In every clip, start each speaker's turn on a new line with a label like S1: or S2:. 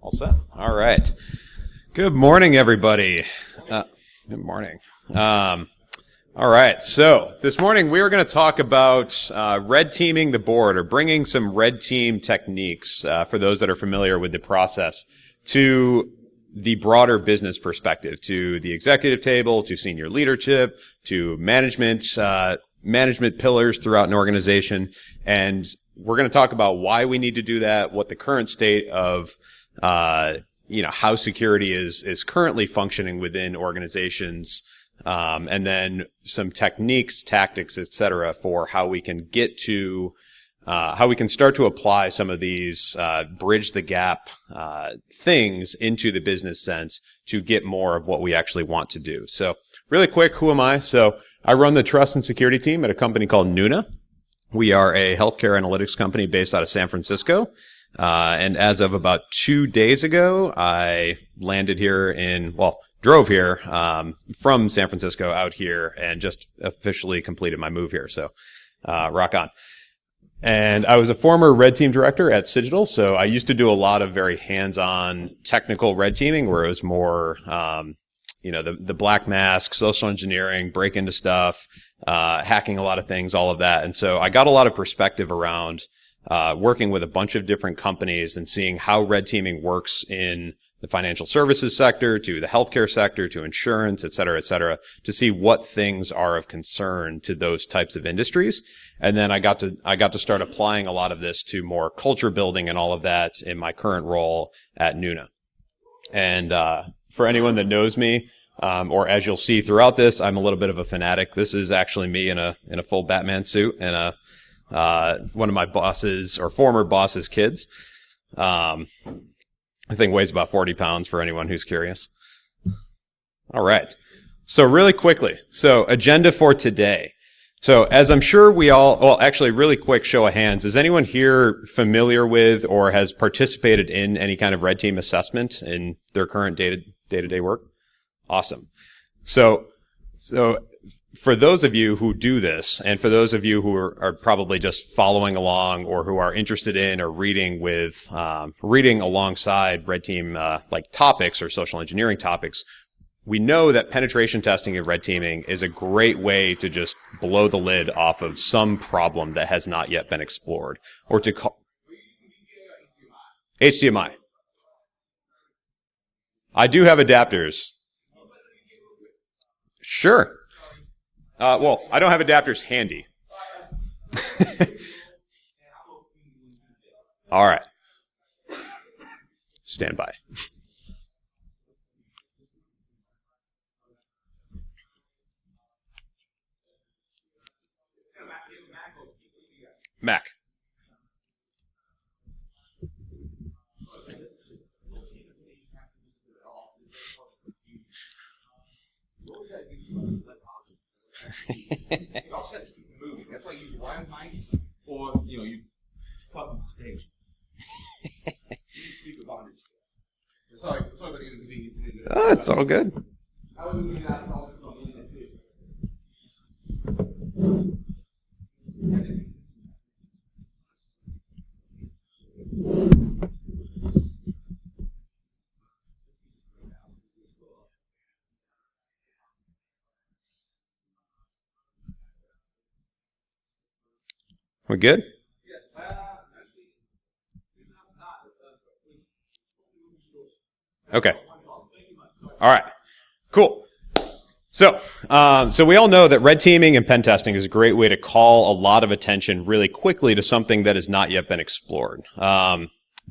S1: All set. All right. Good morning, everybody. Good morning. All right. So this morning we are going to talk about red teaming the board, or bringing some red team techniques for those that are familiar with the process to the broader business perspective, to the executive table, to senior leadership, to management pillars throughout an organization. And we're going to talk about why we need to do that, what the current state of how security is currently functioning within organizations, and then some techniques, tactics, et cetera, for how we can get to, how we can start to apply some of these, bridge the gap, things into the business sense to get more of what we actually want to do. So really quick, who am I? So I run the trust and security team at a company called Nuna. We are a healthcare analytics company based out of San Francisco. And as of about 2 days ago, I landed here drove here, from San Francisco out here and just officially completed my move here. So, rock on. And I was a former red team director at Cigital. So I used to do a lot of very hands-on technical red teaming where it was more, the black mask, social engineering, break into stuff, hacking a lot of things, all of that. And so I got a lot of perspective around working with a bunch of different companies and seeing how red teaming works in the financial services sector, to the healthcare sector, to insurance, et cetera, to see what things are of concern to those types of industries. And then I got to start applying a lot of this to more culture building and all of that in my current role at Nuna. And for anyone that knows me, or as you'll see throughout this, I'm a little bit of a fanatic. This is actually me in a full Batman suit and one of my bosses or former boss's kids. I think weighs about 40 pounds for anyone who's curious. All right. So really quickly. So agenda for today. So as I'm sure really quick show of hands. Is anyone here familiar with or has participated in any kind of red team assessment in their current day-to-day work? Awesome. So for those of you who do this, and for those of you who are probably just following along or who are interested in or reading alongside red team, topics or social engineering topics, we know that penetration testing and red teaming is a great way to just blow the lid off of some problem that has not yet been explored, or to call HDMI. I do have adapters. Sure. I don't have adapters handy. All right. Stand by. Mac.
S2: You also got to keep moving. That's why you use wired mics, or you plug them on stage. You need speaker bondage. Sorry about the inconvenience.
S1: Oh, it's all good.
S2: I would move that all the internet too.
S1: We good? Okay. All right. Cool. So we all know that red teaming and pen testing is a great way to call a lot of attention really quickly to something that has not yet been explored.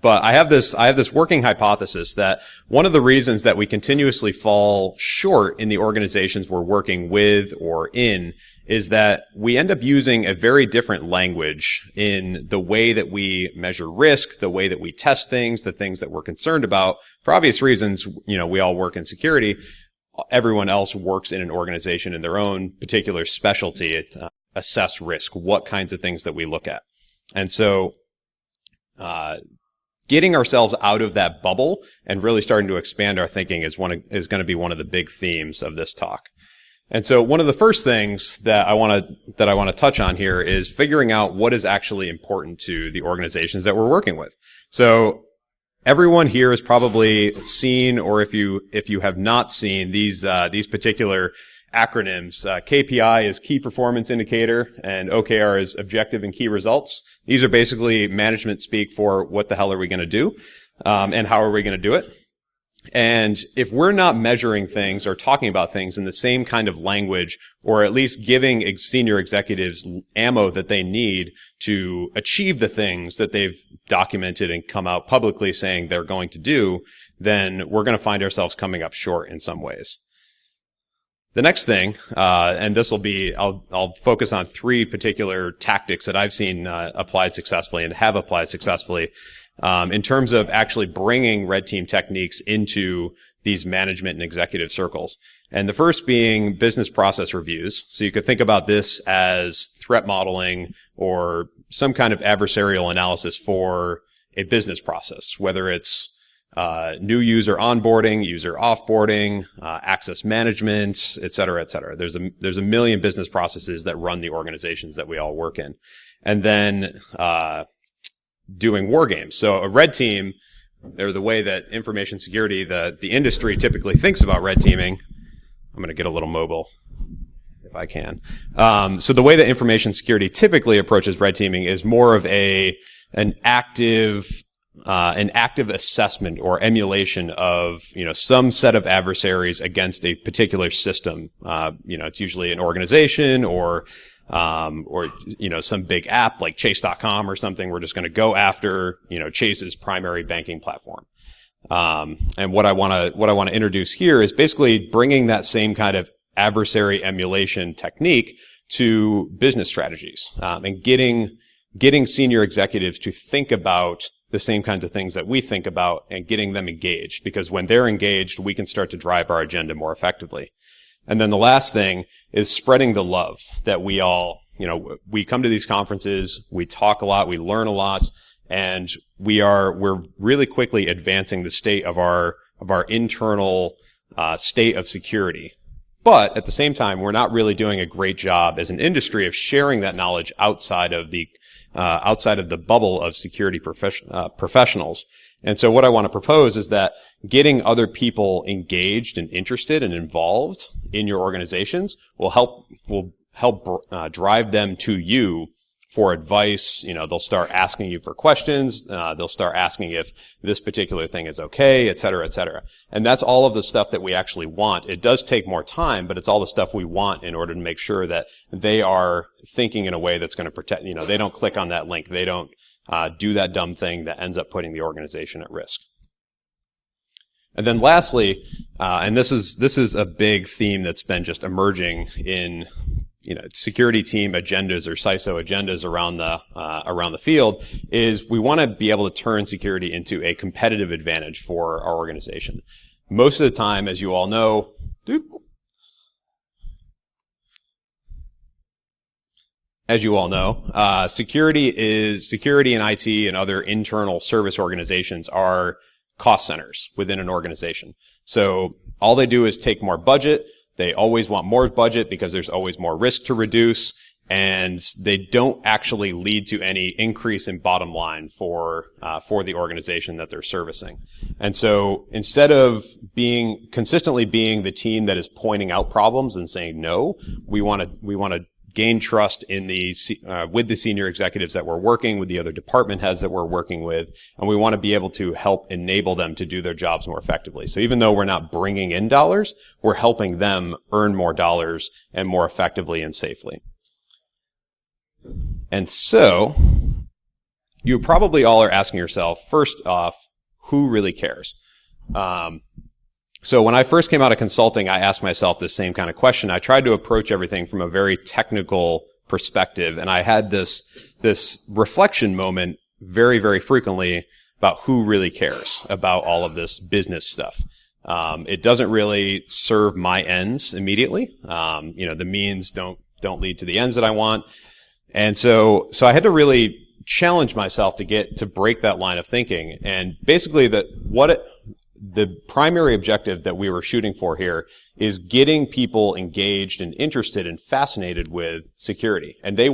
S1: But I have this working hypothesis that one of the reasons that we continuously fall short in the organizations we're working with or in is that we end up using a very different language in the way that we measure risk, the way that we test things, the things that we're concerned about. For obvious reasons, we all work in security. Everyone else works in an organization in their own particular specialty to assess risk, what kinds of things that we look at. And so, getting ourselves out of that bubble and really starting to expand our thinking is going to be one of the big themes of this talk. And so one of the first things that I want to touch on here is figuring out what is actually important to the organizations that we're working with. So everyone here has probably seen, or if you have not seen these particular acronyms. KPI is Key Performance Indicator, and OKR is Objective and Key Results. These are basically management speak for what the hell are we going to do, and how are we going to do it. And if we're not measuring things or talking about things in the same kind of language, or at least giving senior executives ammo that they need to achieve the things that they've documented and come out publicly saying they're going to do, then we're going to find ourselves coming up short in some ways. The next thing, and this will be, I'll focus on three particular tactics that I've seen applied successfully and have applied successfully in terms of actually bringing red team techniques into these management and executive circles. And the first being business process reviews. So you could think about this as threat modeling or some kind of adversarial analysis for a business process, whether it's new user onboarding, user offboarding, access management, et cetera, et cetera. There's a million business processes that run the organizations that we all work in. And then, doing war games. So a red team, they're the way that information security, the industry typically thinks about red teaming. I'm going to get a little mobile if I can. So the way that information security typically approaches red teaming is more of an active assessment or emulation of, some set of adversaries against a particular system. It's usually an organization or some big app like Chase.com or something. We're just going to go after, Chase's primary banking platform. And what I want to introduce here is basically bringing that same kind of adversary emulation technique to business strategies, and getting senior executives to think about the same kinds of things that we think about and getting them engaged, because when they're engaged, we can start to drive our agenda more effectively. And then the last thing is spreading the love that we all, we come to these conferences, we talk a lot, we learn a lot, and we're really quickly advancing the state of our internal state of security. But at the same time, we're not really doing a great job as an industry of sharing that knowledge outside of the bubble of security professionals. And so what I want to propose is that getting other people engaged and interested and involved in your organizations will help drive them to you for advice. They'll start asking you for questions. They'll start asking if this particular thing is okay, et cetera, et cetera. And that's all of the stuff that we actually want. It does take more time, but it's all the stuff we want in order to make sure that they are thinking in a way that's going to protect, they don't click on that link. They don't do that dumb thing that ends up putting the organization at risk. And then lastly, and this is a big theme that's been just emerging in security team agendas or CISO agendas around the field, is we want to be able to turn security into a competitive advantage for our organization. Most of the time, as you all know, security and IT and other internal service organizations are cost centers within an organization. So all they do is take more budget. They always want more budget because there's always more risk to reduce, and they don't actually lead to any increase in bottom line for the organization that they're servicing. And so instead of consistently being the team that is pointing out problems and saying no, we want to gain trust in with the senior executives that we're working with, the other department heads that we're working with, and we want to be able to help enable them to do their jobs more effectively. So even though we're not bringing in dollars, we're helping them earn more dollars and more effectively and safely. And so you probably all are asking yourself, first off, who really cares? So when I first came out of consulting, I asked myself this same kind of question. I tried to approach everything from a very technical perspective, and I had this reflection moment very, very frequently about who really cares about all of this business stuff. It doesn't really serve my ends immediately. The means don't lead to the ends that I want. And so I had to really challenge myself to break that line of thinking. And basically the primary objective that we were shooting for here is getting people engaged and interested and fascinated with security. And we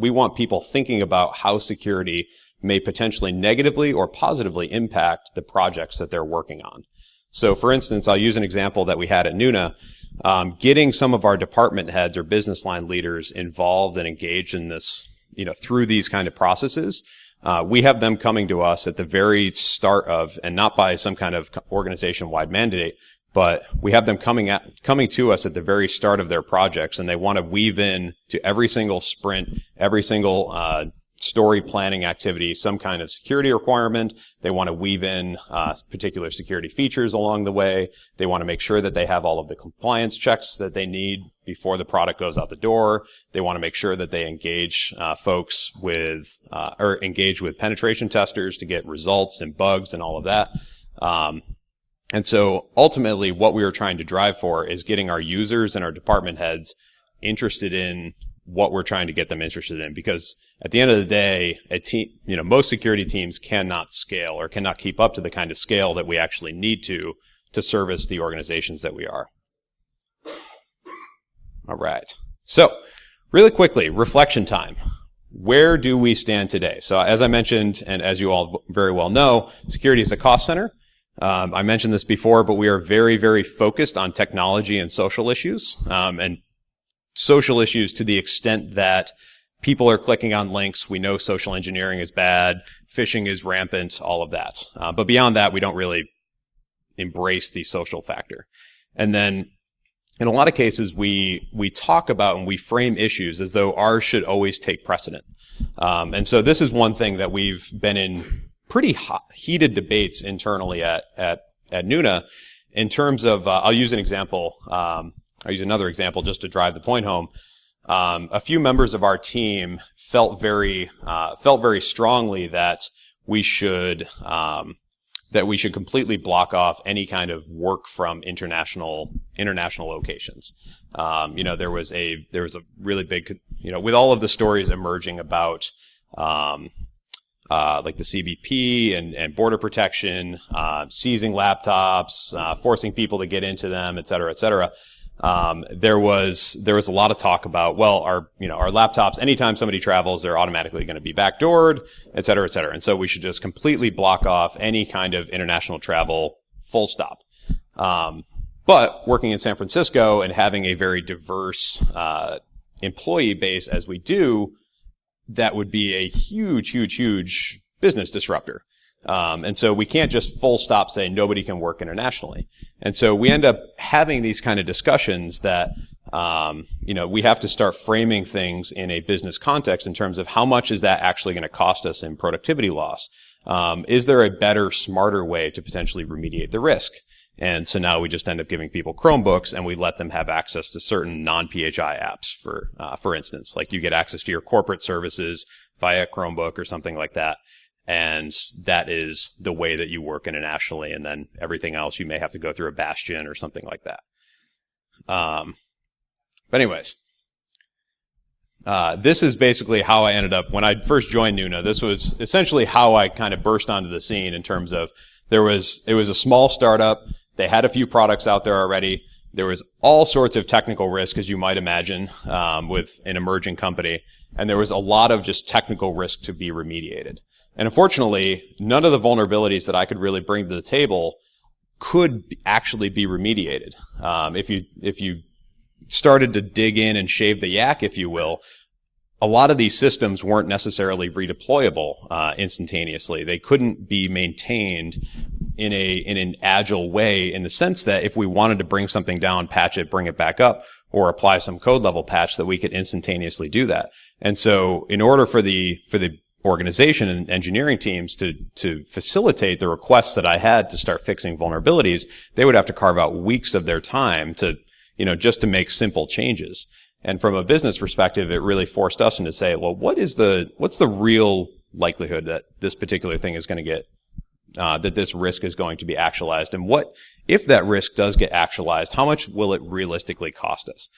S1: want people thinking about how security may potentially negatively or positively impact the projects that they're working on. So for instance, I'll use an example that we had at Nuna. Getting some of our department heads or business line leaders involved and engaged in this, through these kind of processes. We have them coming to us at the very start of, and not by some kind of organization-wide mandate, but we have them coming to us at the very start of their projects, and they want to weave in to every single sprint, every single story planning activity, some kind of security requirement. They want to weave in particular security features along the way. They want to make sure that they have all of the compliance checks that they need before the product goes out the door. They want to make sure that they engage folks with, or engage with penetration testers to get results and bugs and all of that. And so ultimately what we were trying to drive for is getting our users and our department heads interested in what we're trying to get them interested in, because at the end of the day, most security teams cannot scale or cannot keep up to the kind of scale that we actually need to service the organizations that we are. All right. So really quickly, reflection time. Where do we stand today? So as I mentioned, and as you all very well know, security is a cost center. I mentioned this before, but we are very, very focused on technology and social issues, and social issues to the extent that people are clicking on links. We know social engineering is bad, phishing is rampant, all of that. But beyond that, we don't really embrace the social factor. And then in a lot of cases, we talk about and we frame issues as though ours should always take precedent. And so this is one thing that we've been in pretty heated debates internally at Nuna in terms of, I'll use an example. I'll use another example just to drive the point home. A few members of our team felt very strongly that we should completely block off any kind of work from international locations. There was a really big, with all of the stories emerging about, like the CBP and border protection, seizing laptops, forcing people to get into them, et cetera, et cetera. There was a lot of talk about, well, our laptops, anytime somebody travels, they're automatically going to be backdoored, et cetera, et cetera. And so we should just completely block off any kind of international travel, full stop. But working in San Francisco and having a very diverse, employee base as we do, that would be a huge, huge, huge business disruptor. And so we can't just full stop say nobody can work internationally. And so we end up having these kind of discussions that, we have to start framing things in a business context in terms of how much is that actually going to cost us in productivity loss? Is there a better, smarter way to potentially remediate the risk? And so now we just end up giving people Chromebooks and we let them have access to certain non-PHI apps for instance, like you get access to your corporate services via Chromebook or something like that. And that is the way that you work internationally. And then everything else, you may have to go through a bastion or something like that. But anyways, this is basically how I ended up when I first joined Nuna. This was essentially how I kind of burst onto the scene in terms of it was a small startup. They had a few products out there already. There was all sorts of technical risk, as you might imagine, with an emerging company. And there was a lot of just technical risk to be remediated. And unfortunately, none of the vulnerabilities that I could really bring to the table could actually be remediated. If you started to dig in and shave the yak, if you will, a lot of these systems weren't necessarily redeployable instantaneously. They couldn't be maintained in an agile way, in the sense that if we wanted to bring something down, patch it, bring it back up, or apply some code level patch, that we could instantaneously do that. And so in order for the organization and engineering teams to facilitate the requests that I had to start fixing vulnerabilities, they would have to carve out weeks of their time to, just to make simple changes. And from a business perspective, it really forced us into say, well, what's the real likelihood that this particular thing is going to get, that this risk is going to be actualized? And what, if that risk does get actualized, how much will it realistically cost us?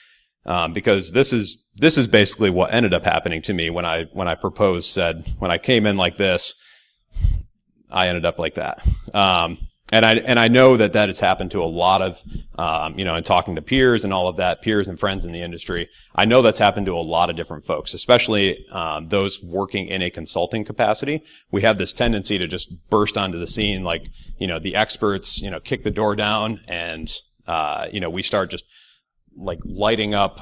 S1: Because this is basically what ended up happening to me when I when I came in like this, I ended up like that. And I know that has happened to a lot of, in talking to peers and all of that, peers and friends in the industry. I know that's happened to a lot of different folks, especially, those working in a consulting capacity. We have this tendency to just burst onto the scene like, the experts, kick the door down and, we start just like lighting up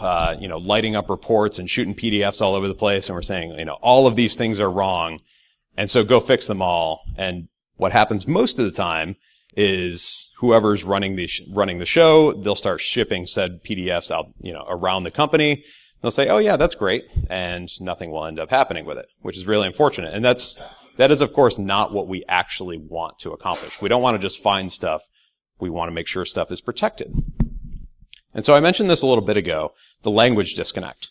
S1: reports and shooting PDFs all over the place. And we're saying, all of these things are wrong. And so go fix them all. And what happens most of the time is whoever's running the show, they'll start shipping said PDFs out, around the company. They'll say, "Oh yeah, that's great," and nothing will end up happening with it, which is really unfortunate. And that is of course not what we actually want to accomplish. We don't want to just find stuff. We want to make sure stuff is protected. And so I mentioned this a little bit ago, the language disconnect.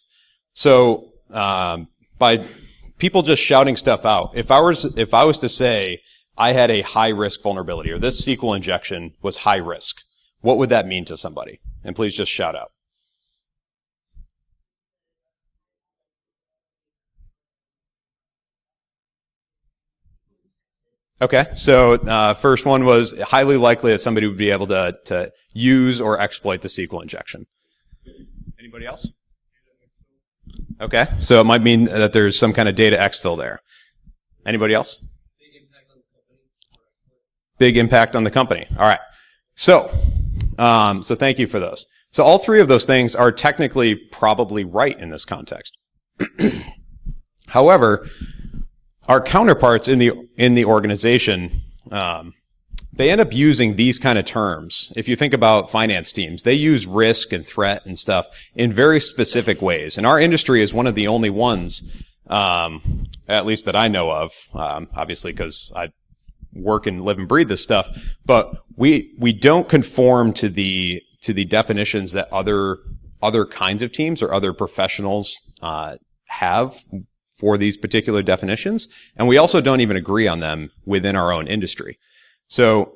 S1: So by people just shouting stuff out, if I was to say I had a high-risk vulnerability, or this SQL injection was high risk, what would that mean to somebody? And please just shout out. Okay, so first one was highly likely that somebody would be able to use or exploit the SQL injection. Anybody else? Okay, so it might mean that there's some kind of data exfil there. Anybody else? Big impact on the company. All right. So thank you for those. So all three of those things are technically probably right in this context. However, our counterparts in the organization, they end up using these kind of terms. If you think about finance teams, they use risk and threat and stuff in very specific ways. And our industry is one of the only ones, at least that I know of, obviously because I work and live and breathe this stuff, but we don't conform to the definitions that other kinds of teams or other professionals have for these particular definitions, and we also don't even agree on them within our own industry. So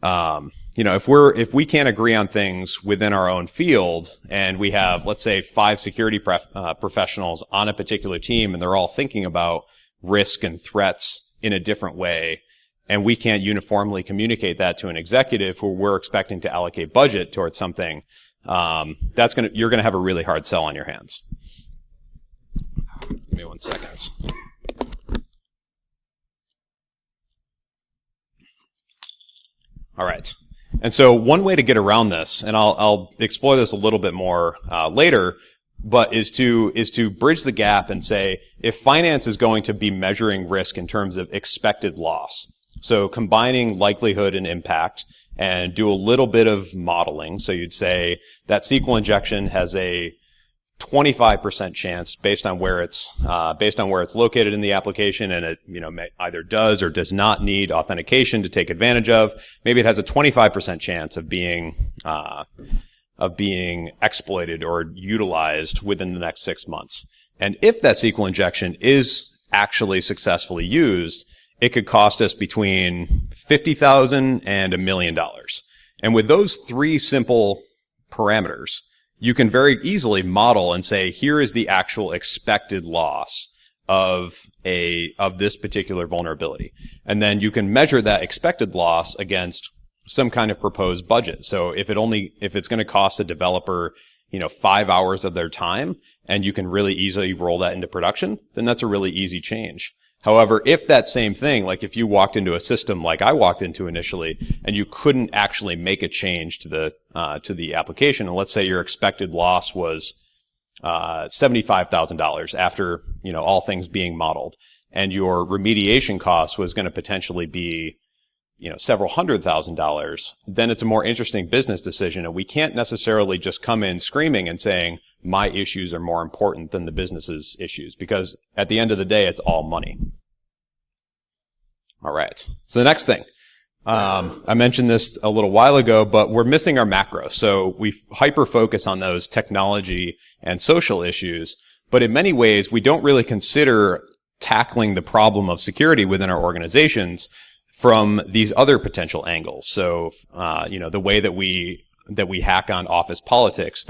S1: if we can't agree on things within our own field, and we have, let's say, 5 security professionals on a particular team, and they're all thinking about risk and threats in a different way, and we can't uniformly communicate that to an executive who we're expecting to allocate budget towards something, you're gonna have a really hard sell on your hands. Give me 1 second. All right. And so one way to get around this, and I'll explore this a little bit more later, but is to bridge the gap and say, if finance is going to be measuring risk in terms of expected loss, so combining likelihood and impact, and do a little bit of modeling. So you'd say that SQL injection has a 25% chance based on where it's located in the application, and it either does or does not need authentication to take advantage of. Maybe it has a 25% chance of being exploited or utilized within the next 6 months. And if that SQL injection is actually successfully used, it could cost us between $50,000 and $1 million. And with those 3 simple parameters, you can very easily model and say, here is the actual expected loss of this particular vulnerability. And then you can measure that expected loss against some kind of proposed budget. So if it's going to cost a developer, 5 hours of their time, and you can really easily roll that into production, then that's a really easy change. However, if that same thing, like if you walked into a system like I walked into initially, and you couldn't actually make a change to the application, and let's say your expected loss was $75,000 after all things being modeled, and your remediation cost was going to potentially be several $100,000, then it's a more interesting business decision, and we can't necessarily just come in screaming and saying my issues are more important than the business's issues, because at the end of the day, it's all money. All right. So the next thing, I mentioned this a little while ago, but we're missing our macro. So we hyper focus on those technology and social issues, but in many ways, we don't really consider tackling the problem of security within our organizations from these other potential angles. So, the way that we hack on office politics,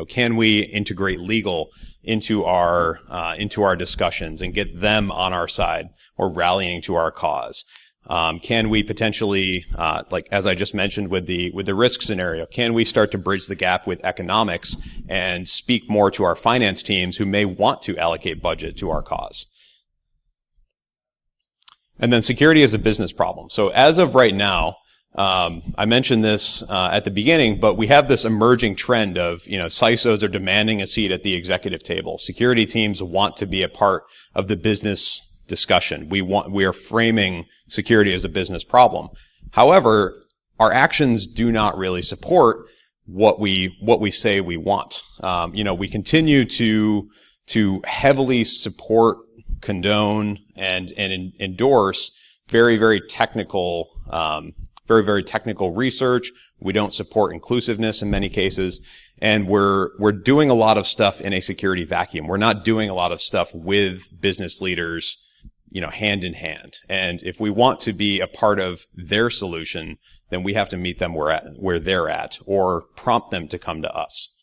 S1: can we integrate legal into our discussions and get them on our side or rallying to our cause? Can we potentially, like as I just mentioned with the risk scenario, can we start to bridge the gap with economics and speak more to our finance teams who may want to allocate budget to our cause? And then security is a business problem. So as of right now, I mentioned this at the beginning, but we have this emerging trend of, CISOs are demanding a seat at the executive table. Security teams want to be a part of the business discussion. We are framing security as a business problem. However, our actions do not really support what we say we want. We continue to heavily support, condone, and endorse very, very technical research. We don't support inclusiveness in many cases. And we're doing a lot of stuff in a security vacuum. We're not doing a lot of stuff with business leaders, hand in hand. And if we want to be a part of their solution, then we have to meet them where they're at or prompt them to come to us.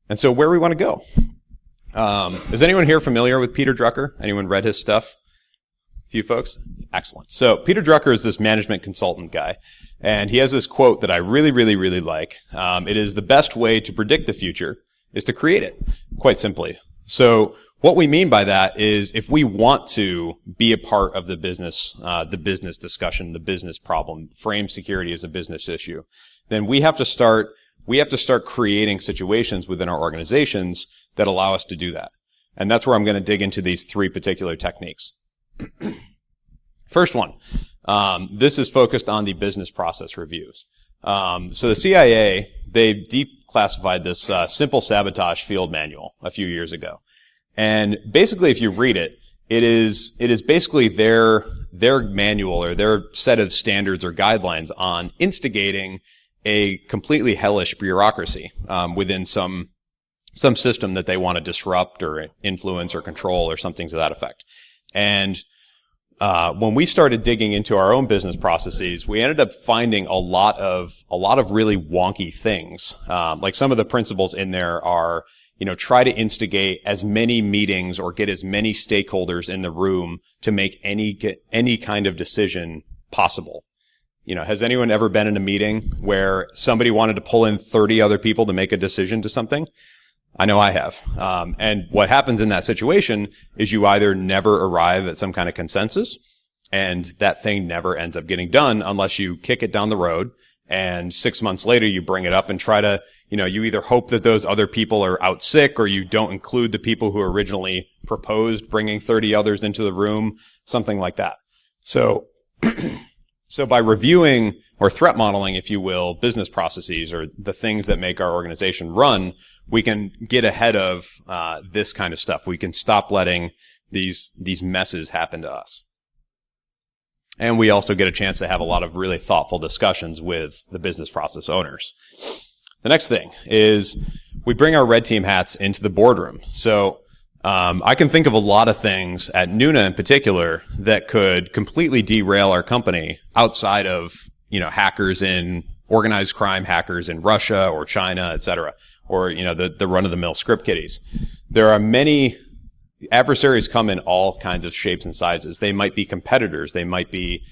S1: And so where we want to go. Is anyone here familiar with Peter Drucker? Anyone read his stuff? A few folks? Excellent. So Peter Drucker is this management consultant guy, and he has this quote that I really, really, really like. It is the best way to predict the future is to create it, quite simply. So what we mean by that is if we want to be a part of the business discussion, the business problem, frame security as a business issue, then we have to start creating situations within our organizations that allow us to do that. And that's where I'm going to dig into these three particular techniques. First one, this is focused on the business process reviews. So the CIA, they declassified this simple sabotage field manual a few years ago. And basically, if you read it, it is basically their manual or their set of standards or guidelines on instigating a completely hellish bureaucracy within some system that they want to disrupt or influence or control or something to that effect. And when we started digging into our own business processes, we ended up finding a lot of really wonky things. Like some of the principles in there are, try to instigate as many meetings or get as many stakeholders in the room to make any kind of decision possible. Has anyone ever been in a meeting where somebody wanted to pull in 30 other people to make a decision to something? I know I have. And what happens in that situation is you either never arrive at some kind of consensus, and that thing never ends up getting done unless you kick it down the road, and 6 months later you bring it up and try to, you either hope that those other people are out sick or you don't include the people who originally proposed bringing 30 others into the room, something like that. So by reviewing or threat modeling, if you will, business processes or the things that make our organization run, we can get ahead of this kind of stuff. We can stop letting these messes happen to us. And we also get a chance to have a lot of really thoughtful discussions with the business process owners. The next thing is we bring our red team hats into the boardroom. So I can think of a lot of things at Nuna in particular that could completely derail our company outside of, hackers in organized crime hackers in Russia or China, et cetera, or, the run-of-the-mill script kiddies. There are many adversaries come in all kinds of shapes and sizes. They might be competitors. They might be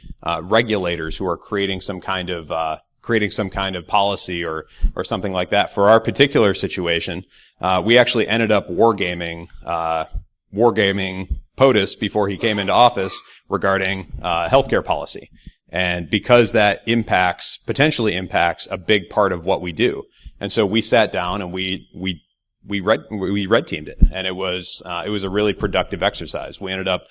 S1: regulators who are creating some kind of policy or something like that. For our particular situation, we actually ended up wargaming POTUS before he came into office regarding healthcare policy. And because that potentially impacts a big part of what we do. And so we sat down and we red teamed it. And it was a really productive exercise. We ended up,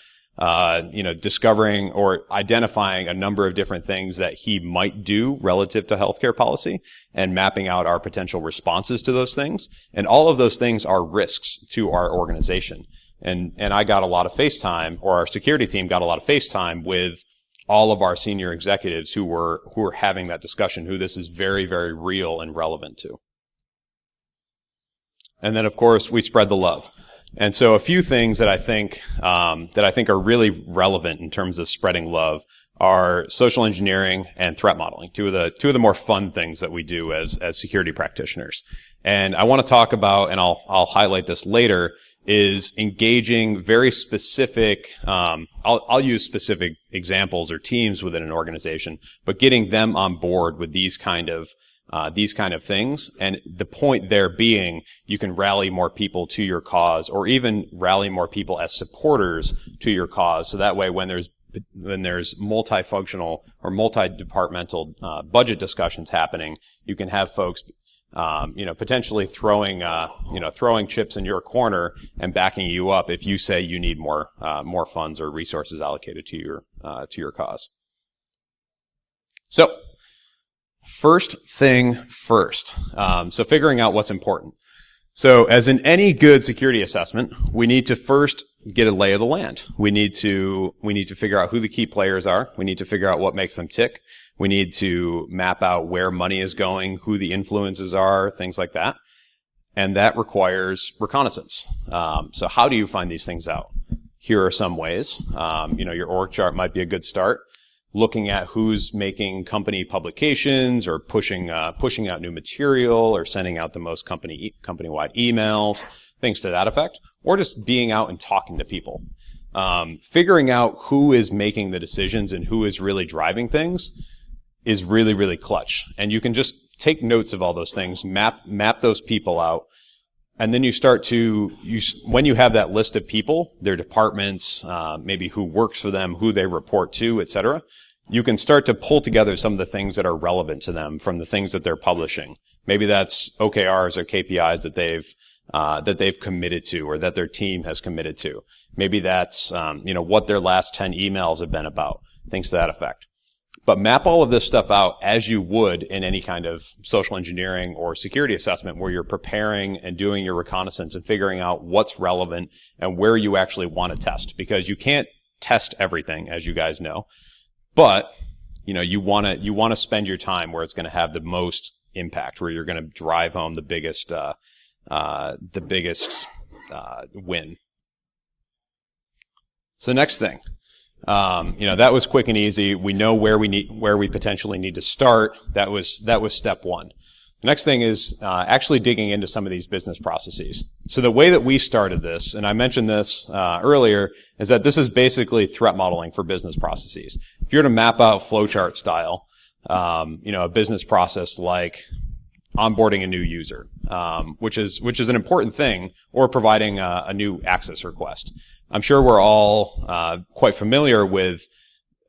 S1: discovering or identifying a number of different things that he might do relative to healthcare policy and mapping out our potential responses to those things. And all of those things are risks to our organization. And I got a lot of face time, or our security team got a lot of face time with all of our senior executives who were having that discussion, who this is very, very real and relevant to. And then, of course, we spread the love. And so a few things that I think are really relevant in terms of spreading love are social engineering and threat modeling, two of the more fun things that we do as security practitioners. And I want to talk about, and I'll highlight this later, is engaging very specific, I'll use specific examples or teams within an organization, but getting them on board with these kind of things. And the point there being, you can rally more people to your cause, or even rally more people as supporters to your cause. So that way, when there's multifunctional or multi-departmental budget discussions happening, you can have folks potentially throwing chips in your corner and backing you up if you say you need more funds or resources allocated to your cause. So, first thing first. So figuring out what's important. So as in any good security assessment, we need to first get a lay of the land. We need to figure out who the key players are. We need to figure out what makes them tick. We need to map out where money is going, who the influences are, things like that. And that requires reconnaissance. So how do you find these things out? Here are some ways. Your org chart might be a good start. Looking at who's making company publications or pushing out new material or sending out the most company-wide emails, things to that effect, or just being out and talking to people. Figuring out who is making the decisions and who is really driving things is really, really clutch. And you can just take notes of all those things, map those people out, and then when you have that list of people, their departments, maybe who works for them, who they report to, etc., you can start to pull together some of the things that are relevant to them from the things that they're publishing. Maybe that's OKRs or KPIs that they've committed to, or that their team has committed to. Maybe that's what their last 10 emails have been about, things to that effect. But map all of this stuff out as you would in any kind of social engineering or security assessment where you're preparing and doing your reconnaissance and figuring out what's relevant and where you actually want to test. Because you can't test everything, as you guys know. But, you want to spend your time where it's going to have the most impact, where you're going to drive home the biggest win. So next thing. That was quick and easy. We know where we potentially need to start. That was step one. The next thing is actually digging into some of these business processes. So the way that we started this, and I mentioned this earlier, is that this is basically threat modeling for business processes. If you're to map out flowchart style, a business process like onboarding a new user, which is an important thing, or providing a new access request. I'm sure we're all quite familiar with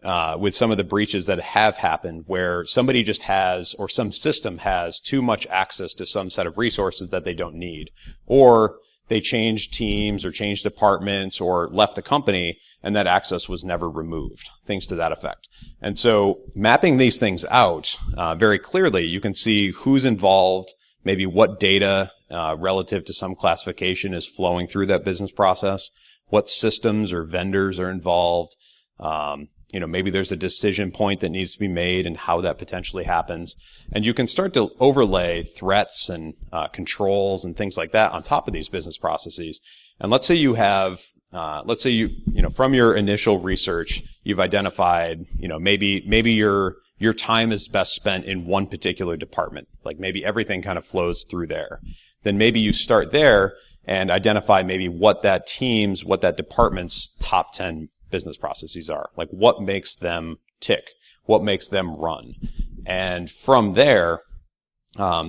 S1: some of the breaches that have happened where somebody just has, or some system has, too much access to some set of resources that they don't need. Or they changed teams or changed departments or left the company and that access was never removed. Things to that effect. And so mapping these things out very clearly, you can see who's involved, maybe what data relative to some classification is flowing through that business process, what systems or vendors are involved. Maybe there's a decision point that needs to be made and how that potentially happens. And you can start to overlay threats and controls and things like that on top of these business processes. And let's say you have, from your initial research, you've identified, maybe your time is best spent in one particular department. Like maybe everything kind of flows through there. Then maybe you start there and identify maybe what that department's top 10 business processes are. Like what makes them tick, what makes them run. And from there,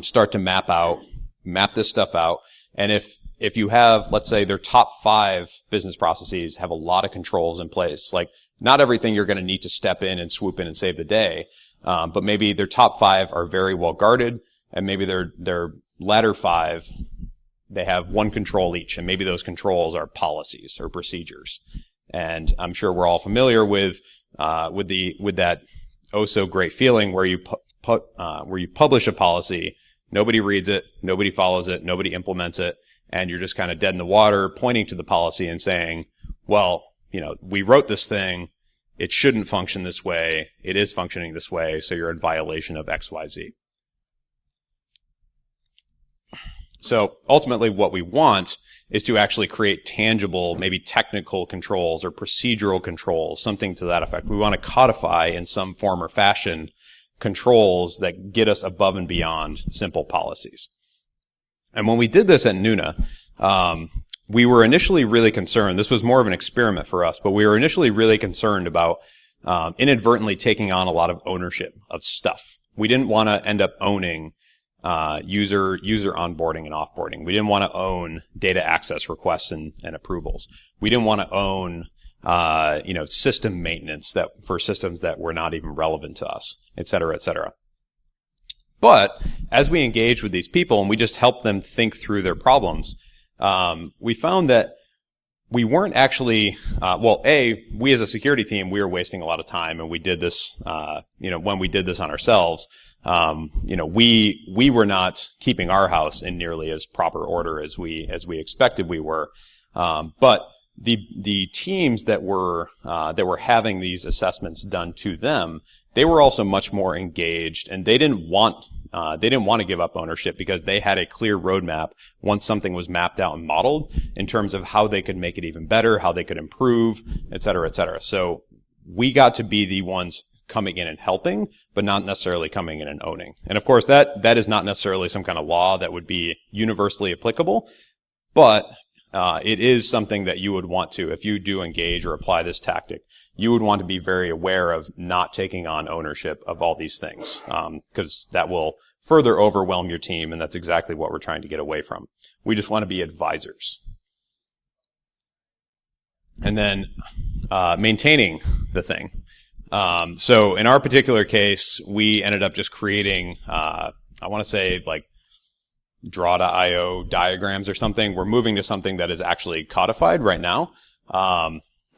S1: start to map this stuff out. And if you have, let's say their top 5 business processes have a lot of controls in place, like not everything you're going to need to step in and swoop in and save the day. But maybe their top 5 are very well guarded, and maybe their latter 5, they have one control each, and maybe those controls are policies or procedures. And I'm sure we're all familiar with that oh so great feeling where you publish a policy, nobody reads it, nobody follows it, nobody implements it, and you're just kind of dead in the water, pointing to the policy and saying, well, we wrote this thing, it shouldn't function this way, it is functioning this way, so you're in violation of XYZ. So ultimately what we want is to actually create tangible, maybe technical controls or procedural controls, something to that effect. We want to codify in some form or fashion controls that get us above and beyond simple policies. And when we did this at Nuna, we were initially really concerned. This was more of an experiment for us, but we were initially really concerned about inadvertently taking on a lot of ownership of stuff. We didn't want to end up owning user onboarding and offboarding. We didn't want to own data access requests and approvals. We didn't want to own system maintenance for systems that were not even relevant to us, et cetera, et cetera. But as we engaged with these people and we just helped them think through their problems, we found that we weren't actually, we as a security team, we were wasting a lot of time, and we did this, when we did this on ourselves, we were not keeping our house in nearly as proper order as we expected we were. But the teams that were having these assessments done to them, they were also much more engaged, and they didn't want to give up ownership because they had a clear roadmap once something was mapped out and modeled in terms of how they could make it even better, how they could improve, et cetera, et cetera. So we got to be the ones coming in and helping, but not necessarily coming in and owning. And of course, that is not necessarily some kind of law that would be universally applicable, but it is something that you would want to, if you do engage or apply this tactic, you would want to be very aware of not taking on ownership of all these things, because that will further overwhelm your team, and that's exactly what we're trying to get away from. We just want to be advisors. And then maintaining the thing. So in our particular case, we ended up just creating, I want to say like draw.io diagrams or something. We're moving to something that is actually codified right now.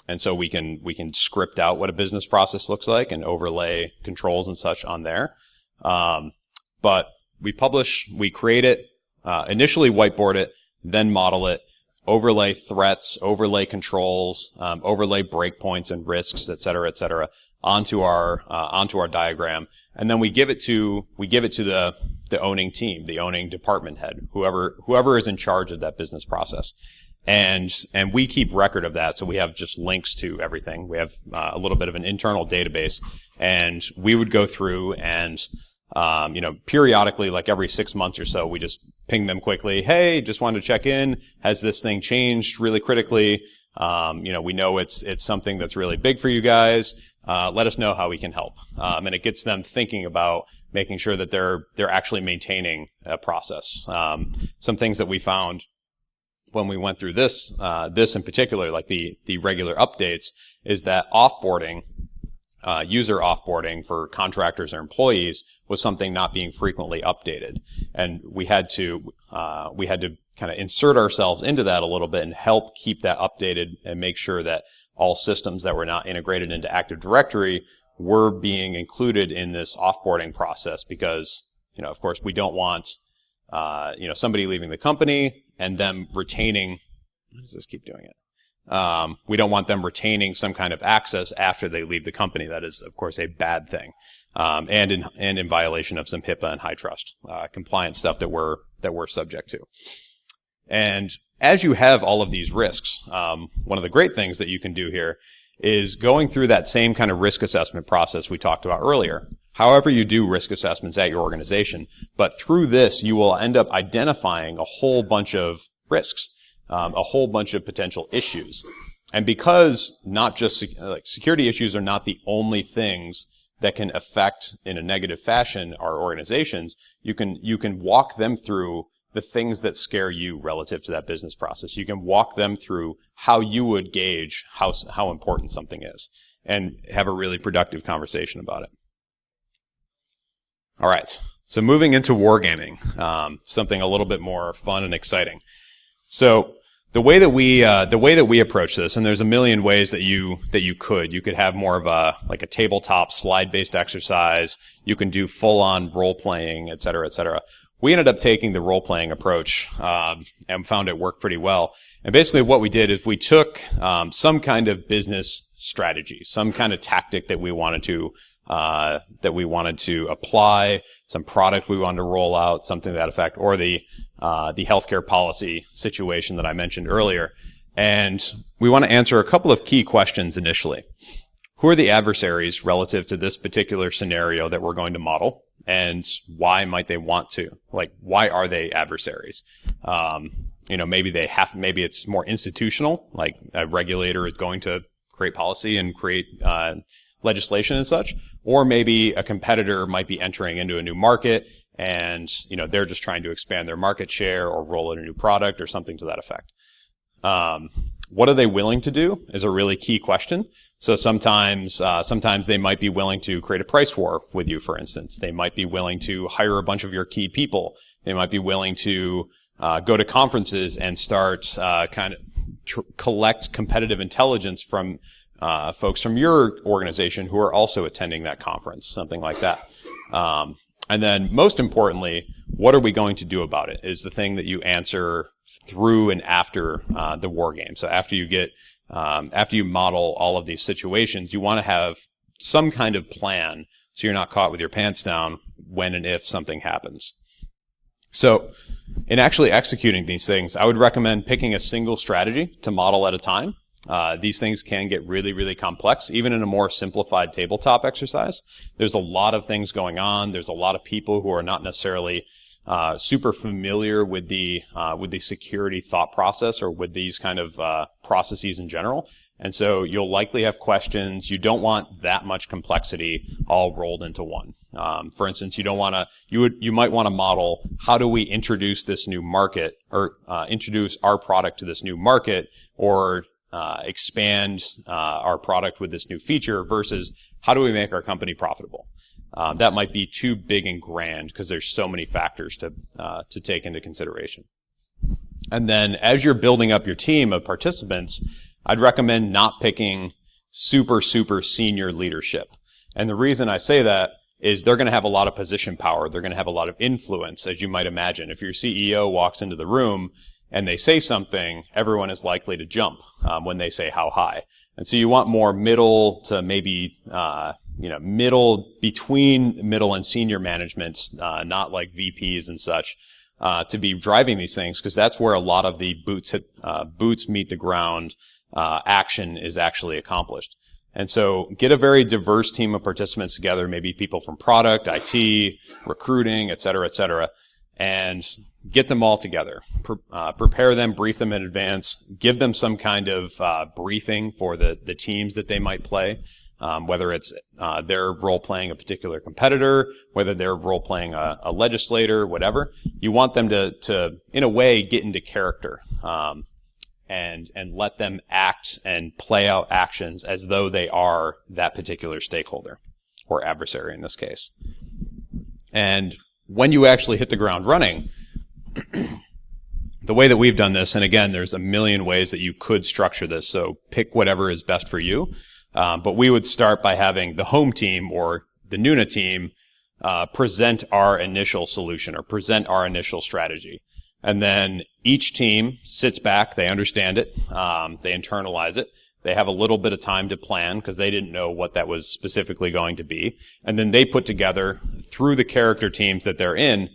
S1: And so we can script out what a business process looks like and overlay controls and such on there. But we create it, initially whiteboard it, then model it, overlay threats, overlay controls, overlay breakpoints and risks, et cetera, onto our diagram. And then we give it to the owning team, the owning department head, whoever is in charge of that business process. And we keep record of that, so we have just links to everything. We have a little bit of an internal database, and we would go through and periodically, like every 6 months or so, we just ping them quickly. Hey, just wanted to check in. Has this thing changed really critically? We know it's something that's really big for you guys. Let us know how we can help. And it gets them thinking about making sure that they're actually maintaining a process. Some things that we found when we went through this in particular, like the regular updates, is that offboarding, user offboarding for contractors or employees was something not being frequently updated. And we had to kind of insert ourselves into that a little bit and help keep that updated and make sure that all systems that were not integrated into Active Directory were being included in this offboarding process, because, of course, we don't want, somebody leaving the company and them retaining, why does this keep doing it? We don't want them retaining some kind of access after they leave the company. That is, of course, a bad thing, and in violation of some HIPAA and high trust compliance stuff that we're subject to. And as you have all of these risks, one of the great things that you can do here is going through that same kind of risk assessment process we talked about earlier. However you do risk assessments at your organization, but through this, you will end up identifying a whole bunch of risks, a whole bunch of potential issues. And because not just security issues are not the only things that can affect in a negative fashion our organizations, you can walk them through the things that scare you relative to that business process. You can walk them through how you would gauge how important something is and have a really productive conversation about it. All right. So moving into wargaming, something a little bit more fun and exciting. So the way that we approach this, and there's a million ways that you could have more of a tabletop slide-based exercise. You can do full-on role-playing, et cetera, et cetera. We ended up taking the role-playing approach, and found it worked pretty well. And basically what we did is we took, some kind of business strategy, some kind of tactic that we wanted to apply, some product we wanted to roll out, something to that effect, or the healthcare policy situation that I mentioned earlier. And we want to answer a couple of key questions initially. Who are the adversaries relative to this particular scenario that we're going to model? and why might they want to? Like, why are they adversaries? Maybe maybe it's more institutional, like a regulator is going to create policy and create legislation and such, or maybe a competitor might be entering into a new market and, they're just trying to expand their market share or roll in a new product or something to that effect. What are they willing to do is a really key question. So sometimes they might be willing to create a price war with you, for instance. They might be willing to hire a bunch of your key people. They might be willing to go to conferences and start collect competitive intelligence from folks from your organization who are also attending that conference, something like that. And then most importantly, what are we going to do about it is the thing that you answer through and after the war game. So after you model all of these situations, you want to have some kind of plan so you're not caught with your pants down when and if something happens. So in actually executing these things, I would recommend picking a single strategy to model at a time. These things can get really, really complex, even in a more simplified tabletop exercise. There's a lot of things going on. There's a lot of people who are not necessarily super familiar with the security thought process or with these kind of processes in general. And so you'll likely have questions. You don't want that much complexity all rolled into one. For instance, you might want to model, how do we introduce this new market or introduce our product to this new market, or expand our product with this new feature, versus how do we make our company profitable? That might be too big and grand because there's so many factors to take into consideration. And then as you're building up your team of participants, I'd recommend not picking super, super senior leadership. And the reason I say that is they're going to have a lot of position power. They're going to have a lot of influence, as you might imagine. If your CEO walks into the room and they say something, everyone is likely to jump when they say how high. And so you want more middle to maybe between middle and senior management, not like VPs and such, to be driving these things, because that's where a lot of the boots meet the ground action is actually accomplished. And so get a very diverse team of participants together, maybe people from product, IT, recruiting, et cetera, and get them all together. Prepare them, brief them in advance, give them some kind of briefing for the teams that they might play, whether it's their role playing a particular competitor, whether they're role playing a legislator, whatever. You want them to in a way, get into character. And let them act and play out actions as though they are that particular stakeholder or adversary in this case. And when you actually hit the ground running, the way that we've done this, and again, there's a million ways that you could structure this, so pick whatever is best for you. But we would start by having the home team or the Nuna team present our initial solution or present our initial strategy. And then each team sits back, they understand it, they internalize it, they have a little bit of time to plan because they didn't know what that was specifically going to be. And then they put together, through the character teams that they're in,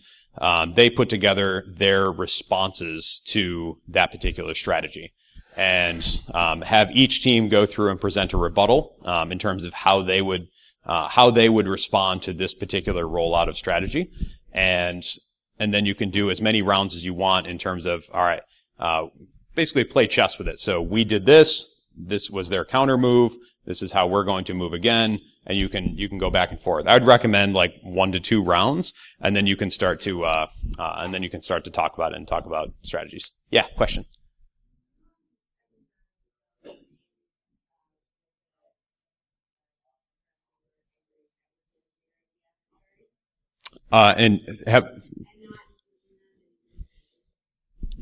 S1: they put together their responses to that particular strategy. And have each team go through and present a rebuttal in terms of how they would respond to this particular rollout of strategy. And then you can do as many rounds as you want in terms of, all right, basically play chess with it. So we did this was their counter move, this is how we're going to move again, and you can go back and forth. I would recommend like 1 to 2 rounds, and then you can start to talk about it and talk about strategies. Yeah, question.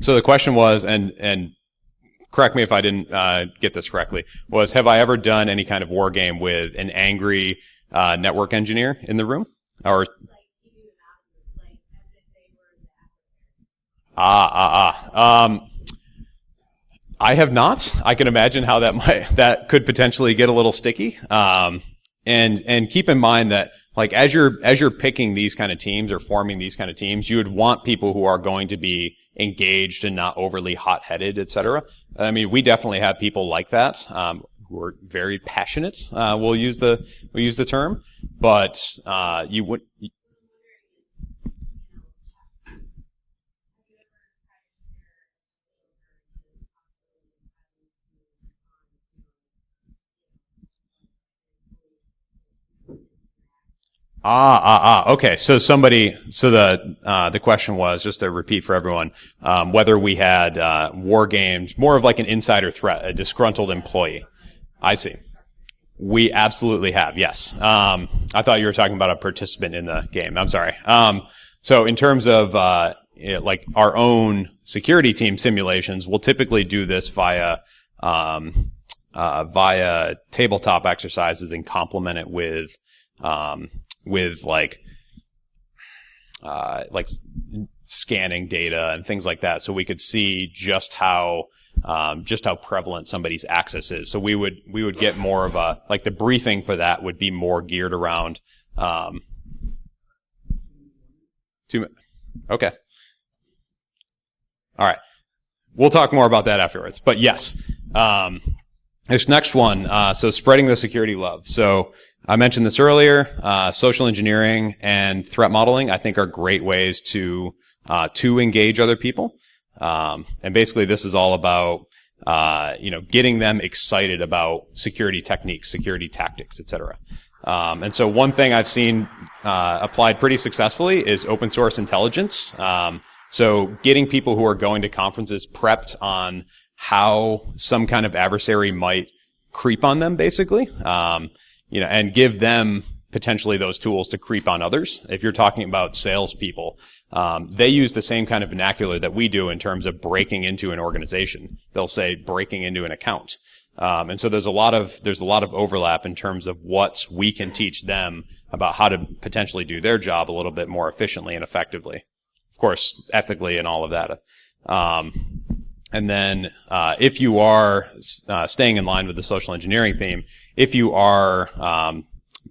S1: So the question was, and correct me if I didn't get this correctly, was have I ever done any kind of war game with an angry network engineer in the room? Or I have not. I can imagine how that could potentially get a little sticky. And keep in mind that, like, as you're picking these kind of teams or forming these kind of teams, you would want people who are going to be engaged and not overly hot-headed, et cetera. I mean, we definitely have people like that, who are very passionate. We'll use the term, but you would. Okay. So the question was, just to repeat for everyone, whether we had, war games, more of like an insider threat, a disgruntled employee. I see. We absolutely have. Yes. I thought you were talking about a participant in the game. I'm sorry. So in terms of, like our own security team simulations, we'll typically do this via tabletop exercises and complement it with like scanning data and things like that, so we could see just how prevalent somebody's access is. So we would get more of a, like, the briefing for that would be more geared around, okay. All right. We'll talk more about that afterwards. But yes, this next one, so spreading the security love. So I mentioned this earlier, social engineering and threat modeling, I think, are great ways to engage other people. And basically this is all about, getting them excited about security techniques, security tactics, et cetera. And so one thing I've seen, applied pretty successfully is open source intelligence. So getting people who are going to conferences prepped on how some kind of adversary might creep on them, basically, and give them potentially those tools to creep on others. If you're talking about salespeople, they use the same kind of vernacular that we do in terms of breaking into an organization. They'll say breaking into an account. And so there's a lot of overlap in terms of what we can teach them about how to potentially do their job a little bit more efficiently and effectively. Of course, ethically and all of that. And then, if you are staying in line with the social engineering theme, if you are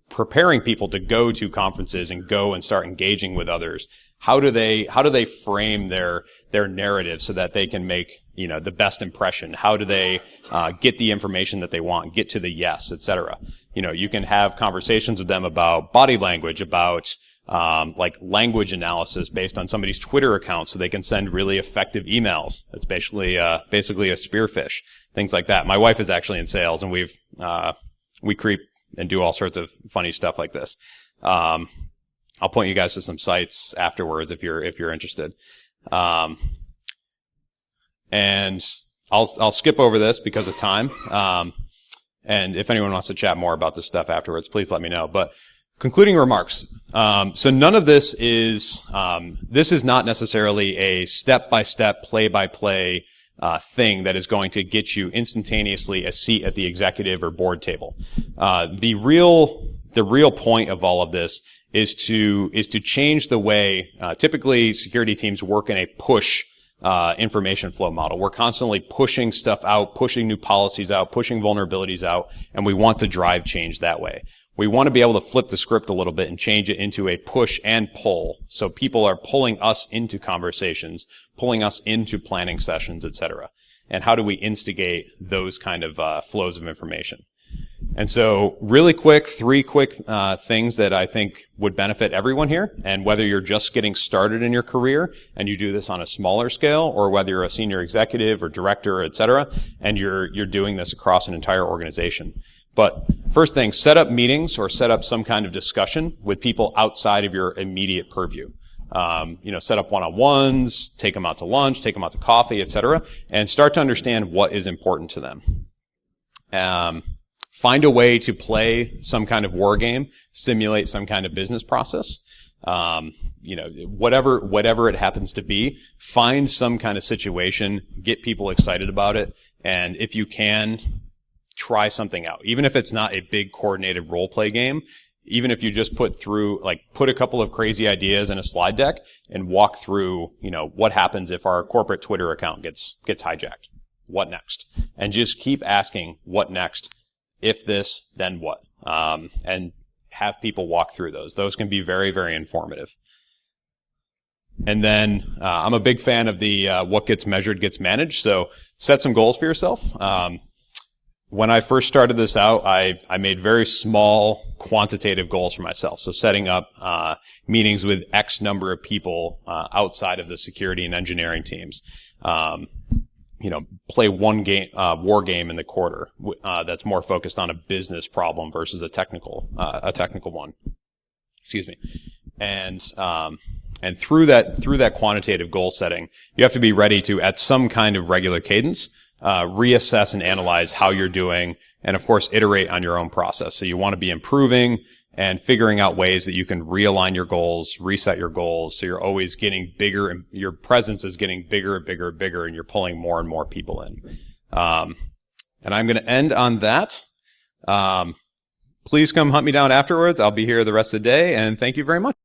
S1: preparing people to go to conferences and go and start engaging with others, how do they frame their narrative so that they can make, the best impression? How do they get the information that they want, get to the yes, et cetera? You can have conversations with them about body language, about like language analysis based on somebody's Twitter account, so they can send really effective emails. It's basically a spearfish, things like that. My wife is actually in sales, and we creep and do all sorts of funny stuff like this. I'll point you guys to some sites afterwards if you're interested. And I'll skip over this because of time. And if anyone wants to chat more about this stuff afterwards, please let me know. But concluding remarks. So none of this is not necessarily a step-by-step, play-by-play thing that is going to get you instantaneously a seat at the executive or board table. The real point of all of this is to change the way typically security teams work in a push information flow model. We're constantly pushing stuff out, pushing new policies out, pushing vulnerabilities out, and we want to drive change that way. We want to be able to flip the script a little bit and change it into a push and pull. So people are pulling us into conversations, pulling us into planning sessions, et cetera. And how do we instigate those kind of flows of information? And so really quick, three quick things that I think would benefit everyone here. And whether you're just getting started in your career and you do this on a smaller scale, or whether you're a senior executive or director, et cetera, and you're doing this across an entire organization. But first thing, set up meetings or set up some kind of discussion with people outside of your immediate purview. Set up one-on-ones, take them out to lunch, take them out to coffee, et cetera, and start to understand what is important to them. Find a way to play some kind of war game, simulate some kind of business process. Whatever it happens to be, find some kind of situation, get people excited about it, and if you can, try something out. Even if it's not a big coordinated role play game, even if you just put a couple of crazy ideas in a slide deck and walk through, what happens if our corporate Twitter account gets hijacked? What next? And just keep asking, what next? If this, then what? And have people walk through those. Those can be very, very informative. And then I'm a big fan of the what gets measured gets managed. So set some goals for yourself. When I first started this out, I made very small quantitative goals for myself. So setting up meetings with X number of people outside of the security and engineering teams. Play one war game in the quarter that's more focused on a business problem versus a technical one. Excuse me. And through that quantitative goal setting, you have to be ready to, at some kind of regular cadence, reassess and analyze how you're doing, and of course, iterate on your own process. So you want to be improving and figuring out ways that you can realign your goals, reset your goals, so you're always getting bigger, and your presence is getting bigger and bigger and bigger, and you're pulling more and more people in. And I'm going to end on that. Please come hunt me down afterwards. I'll be here the rest of the day, and thank you very much.